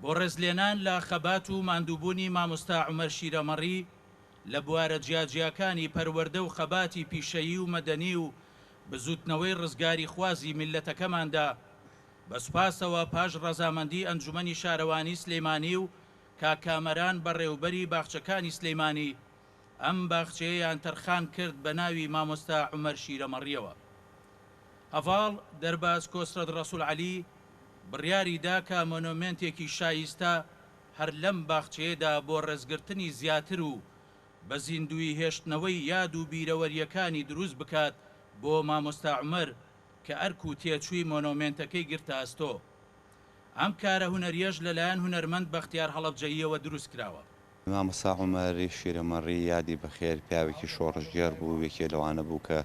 بۆ ڕێزلێنان لە خەبات و ماندووبوونی مامۆستا عومەر شیرەمەڕی لە بوارە جیاجیاکانی پەروەردە و خەباتی پیشەیی و مەدەنی و بزوتنەوەی ڕزگاری خوازی میلەتەکەماندا بە سوپاسەوە پاش ڕەزامەندی ئەنجومەنی شارەوانی سلەیمانی و کاکامەران بەڕێوبەری باخچەکانی سلەیمانی ئەم باخچەیەیان تەرخان کرد بە ناوی مامۆستا عومەر شیرەمەڕیەوە. هەڤاڵ دەرباز کۆسرەد ڕەسوول عەلی بڕیاری دا کە مۆنۆمنتێکی شایستە هەر لەم باخچەیەدا بۆ ڕێزگرتنی زیاتر و بە زیندوی هێشتنەوەی یاد و بیرەوەریەکانی دروست بکات بۆ مامۆستا عومەر کە ئەرک و تێچووی مۆنۆمنتەکەی گرتە ئەستۆ. ئەم کارە هونەریەش لەلایەن هونەرمەند بەختیار هەڵەبجەییەوە دروست کراوە. مامۆستا عومەر شیرەمەڕی یادی بەخێر پیاوێکی شۆڕژگەر بوو، یەکێ لەوانە بوو کە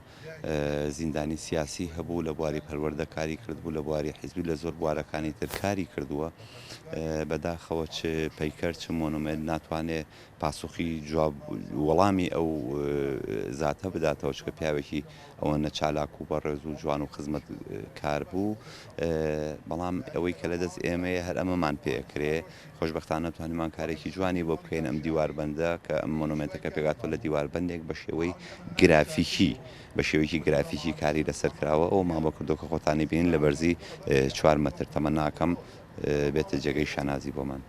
زیندانی سیاسی هەبوو، لە بواری پەروەردە کاری کردبوو، لە بواری حیزبی لە زۆر بوارەکانی تر کاری کردووە. بەداخەوە چ پەیکەر چ مۆنومنت ناتوانێت پاسوخی جواب وەڵامی ئەو زاتە بداتەوە، چکە پیاوێکی ئەوەنە چالاک و بەڕێز و جوان و خزمەت کار بوو. بەڵام ئەوەی کە لە دەست ئێمەیە هەر ئەمەمان پێکرێ، خۆشبەختانە توانیمان کارێکی جوانی بۆ بکەین ئەم دیواربەندە کە ئەم مۆنومنتەکە پێگاتەوە لە دیواربەندێک بە شێوەی گرافیکی، بە شێوەیەکی گرافیکی کاری لەسەر کراوە. ئەو مام بۆ کردو کە خۆتانی بینین لە بەرزی 4 مەتر تەمەناکەم بێتە جێگەی شانازی بۆمان.